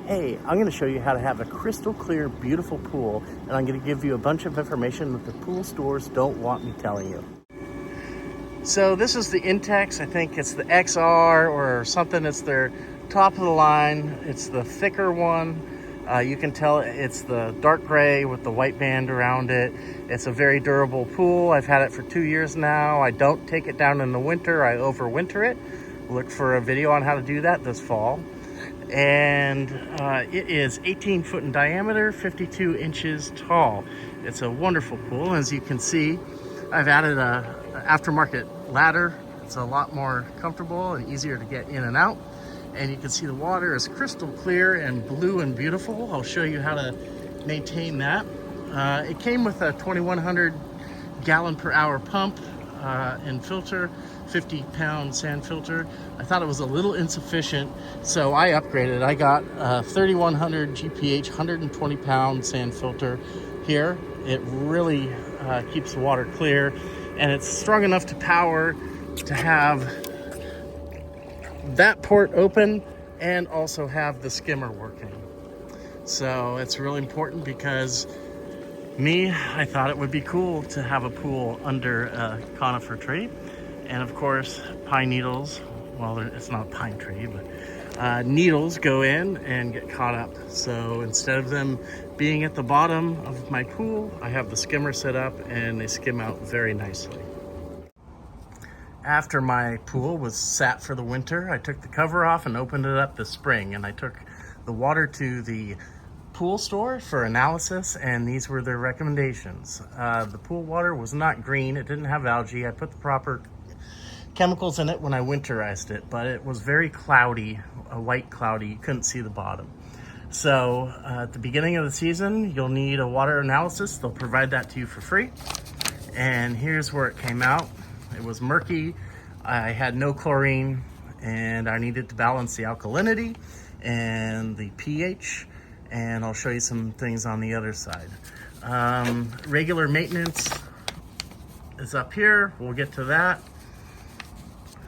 Hey, I'm going to show you how to have a crystal clear, beautiful pool, and I'm going to give you a bunch of information that the pool stores don't want me telling you. So this is the Intex. I think it's the XR or something. It's their top of the line. It's the thicker one. You can tell it's the dark gray with the white band around it. It's a very durable pool. I've had it for 2 years now. I don't take it down in the winter. I overwinter it. Look for a video on how to do that this fall. And it is 18 foot in diameter, 52 inches tall. It's a wonderful pool. As you can see, I've added an aftermarket ladder. It's a lot more comfortable and easier to get in and out. And you can see the water is crystal clear and blue and beautiful. I'll show you how to maintain that. It came with a 2100 gallon per hour pump and filter, 50-pound sand filter. I thought it was a little insufficient, so I upgraded. I got a 3100 GPH 120-pound sand filter here. It really keeps the water clear, and it's strong enough to power to have that port open and also have the skimmer working. So it's really important because I thought it would be cool to have a pool under a conifer tree. And of course, pine needles, well, it's not a pine tree, but needles go in and get caught up. So instead of them being at the bottom of my pool, I have the skimmer set up and they skim out very nicely. After my pool was sat for the winter, I took the cover off and opened it up this spring, and I took the water to the pool store for analysis, and these were their recommendations. The pool water was not green. It didn't have algae. I put the proper chemicals in it when I winterized it, but it was very cloudy, a white cloudy. You couldn't see the bottom. So at the beginning of the season, you'll need a water analysis. They'll provide that to you for free. And here's where it came out. It was murky. I had no chlorine, and I needed to balance the alkalinity and the pH, and I'll show you some things on the other side. Regular maintenance is up here. We'll get to that.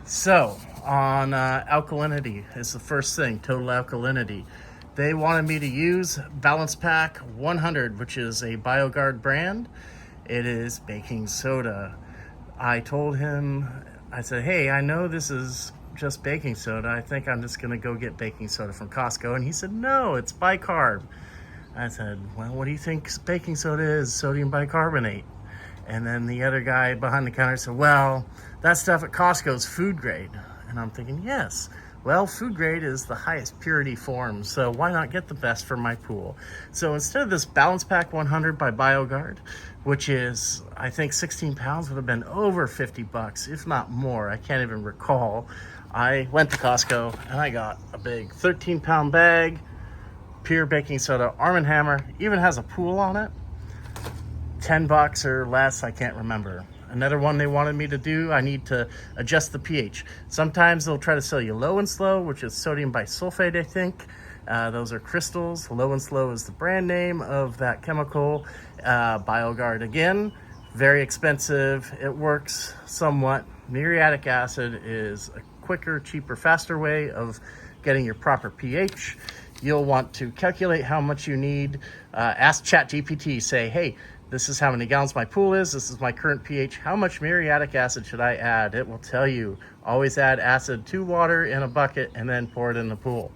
So on alkalinity is the first thing, total alkalinity. They wanted me to use Balance Pack 100, which is a BioGuard brand. It is baking soda. I told him, I said, hey, I know this is just baking soda. I think I'm just gonna go get baking soda from Costco. And he said, no, it's bicarb. I said, well, what do you think baking soda is? Sodium bicarbonate. And then the other guy behind the counter said, well, that stuff at Costco is food grade. And I'm thinking, yes. Well, food grade is the highest purity form, so why not get the best for my pool? So instead of this Balance Pack 100 by BioGuard, which is, I think 16 pounds would have been over 50 bucks, if not more. I can't even recall. I went to Costco and I got a big 13-pound bag, pure baking soda, Arm & Hammer, even has a pool on it. 10 bucks or less, I can't remember. Another one they wanted me to do, I need to adjust the pH. Sometimes they'll try to sell you Low and Slow, which is sodium bisulfate, I think. Those are crystals. Low and Slow is the brand name of that chemical. BioGuard, again, very expensive. It works somewhat. Muriatic acid is a quicker, cheaper, faster way of getting your proper pH. You'll want to calculate how much you need. Ask ChatGPT, say, hey, this is how many gallons my pool is. This is my current pH. How much muriatic acid should I add? It will tell you. Always add acid to water in a bucket and then pour it in the pool.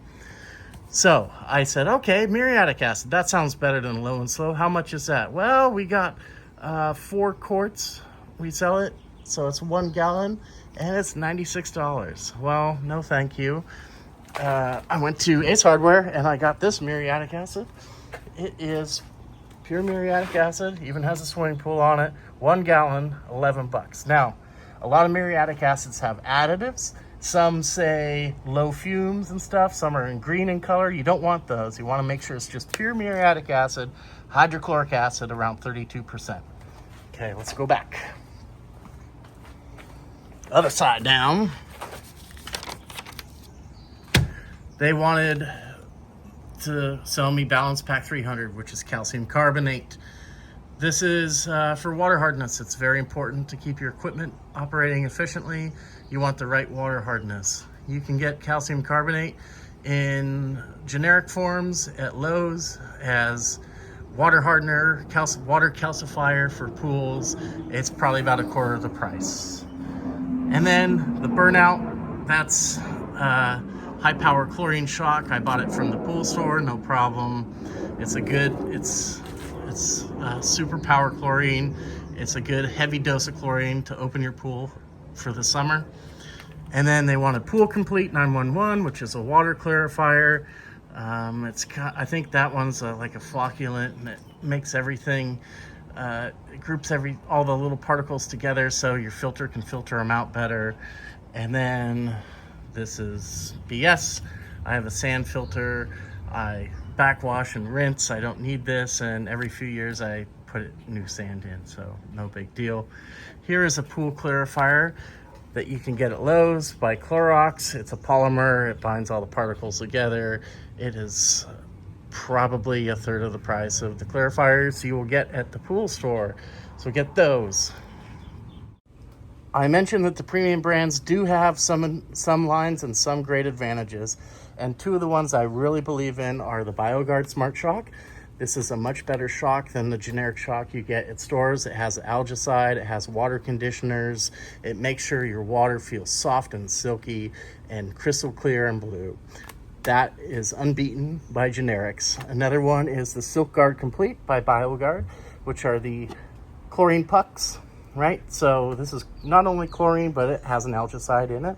So I said, okay, muriatic acid. That sounds better than Low and Slow. How much is that? Well, we got 4 quarts. We sell it. So it's 1 gallon and it's $96. Well, no, thank you. I went to Ace Hardware and I got this muriatic acid. It is pure muriatic acid, even has a swimming pool on it. 1 gallon, 11 bucks. Now, a lot of muriatic acids have additives. Some say low fumes and stuff. Some are in green in color. You don't want those. You want to make sure it's just pure muriatic acid, hydrochloric acid around 32%. Okay, let's go back. Other side down. They wanted to sell me Balance Pack 300, which is calcium carbonate. This is for water hardness. It's very important to keep your equipment operating efficiently. You want the right water hardness. You can get calcium carbonate in generic forms at Lowe's. It has water hardener, water calcifier for pools. It's probably about a quarter of the price. And then the burnout, that's high power chlorine shock. I bought it from the pool store, no problem. It's super power chlorine. It's a good heavy dose of chlorine to open your pool for the summer. And then they wanted Pool Complete 911, which is a water clarifier. I think that one's like a flocculant, and it makes everything, it groups all the little particles together so your filter can filter them out better. And then this is BS. I have a sand filter. I backwash and rinse. I don't need this, and every few years I put new sand in, so no big deal. Here is a pool clarifier that you can get at Lowe's by Clorox. It's a polymer. It binds all the particles together. It is probably a third of the price of the clarifiers you will get at the pool store, so get those. I mentioned that the premium brands do have some lines and some great advantages, and two of the ones I really believe in are the BioGuard Smart Shock. This is a much better shock than the generic shock you get at stores. It has algicide, it has water conditioners, it makes sure your water feels soft and silky and crystal clear and blue. That is unbeaten by generics. Another one is the Silk Guard Complete by BioGuard, which are the chlorine pucks, right? So this is not only chlorine, but it has an algicide in it.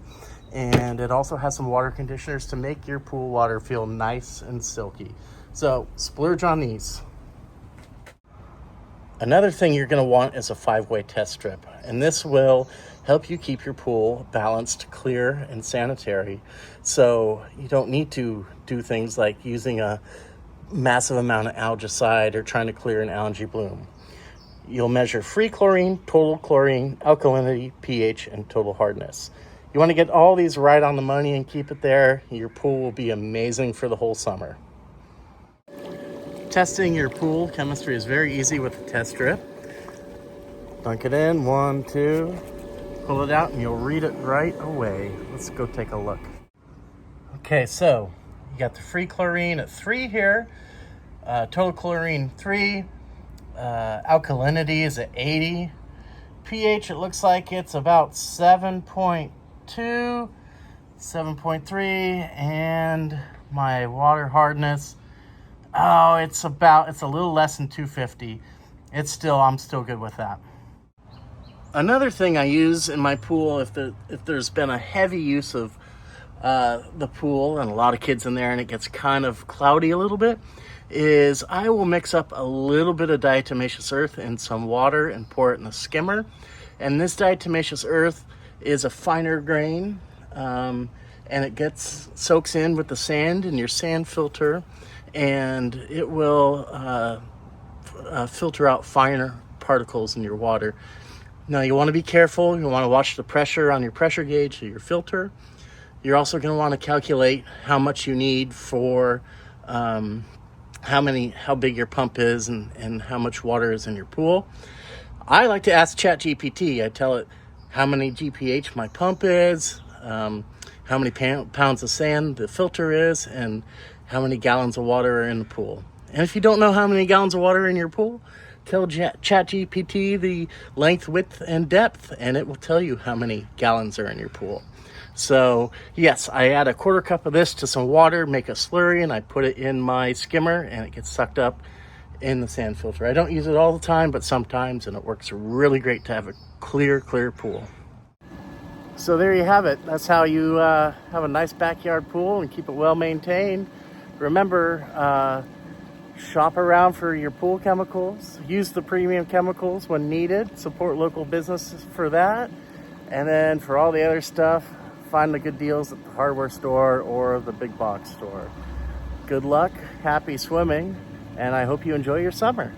And it also has some water conditioners to make your pool water feel nice and silky. So splurge on these. Another thing you're going to want is a 5-way test strip, and this will help you keep your pool balanced, clear, and sanitary. So you don't need to do things like using a massive amount of algicide or trying to clear an algae bloom. You'll measure free chlorine, total chlorine, alkalinity, pH, and total hardness. You want to get all these right on the money and keep it there. Your pool will be amazing for the whole summer. Testing your pool chemistry is very easy with the test strip. Dunk it in, 1, 2, pull it out, and you'll read it right away. Let's go take a look. Okay, so you got the free chlorine at 3 here, total chlorine 3, alkalinity is at 80, pH it looks like it's about 7.2, 7.3, and my water hardness, oh, it's a little less than 250. I'm still good with that. Another thing I use in my pool, if there's been a heavy use of the pool and a lot of kids in there and it gets kind of cloudy a little bit, is I will mix up a little bit of diatomaceous earth in some water and pour it in a skimmer. And this diatomaceous earth is a finer grain, and it soaks in with the sand in your sand filter, and it will filter out finer particles in your water. Now you want to be careful. You want to watch the pressure on your pressure gauge of your filter. You're also going to want to calculate how much you need for how big your pump is and how much water is in your pool. I like to ask ChatGPT. I tell it how many GPH my pump is, how many pounds of sand the filter is, and how many gallons of water are in the pool. And if you don't know how many gallons of water are in your pool, tell ChatGPT the length, width, and depth, and it will tell you how many gallons are in your pool. So yes, I add a 1/4 cup of this to some water, make a slurry, and I put it in my skimmer, and it gets sucked up in the sand filter. I don't use it all the time, but sometimes, and it works really great to have a clear pool. So there you have it. That's how you have a nice backyard pool and keep it well maintained. Remember, shop around for your pool chemicals. Use the premium chemicals when needed. Support local businesses for that. And then for all the other stuff, find the good deals at the hardware store or the big box store. Good luck, happy swimming, and I hope you enjoy your summer.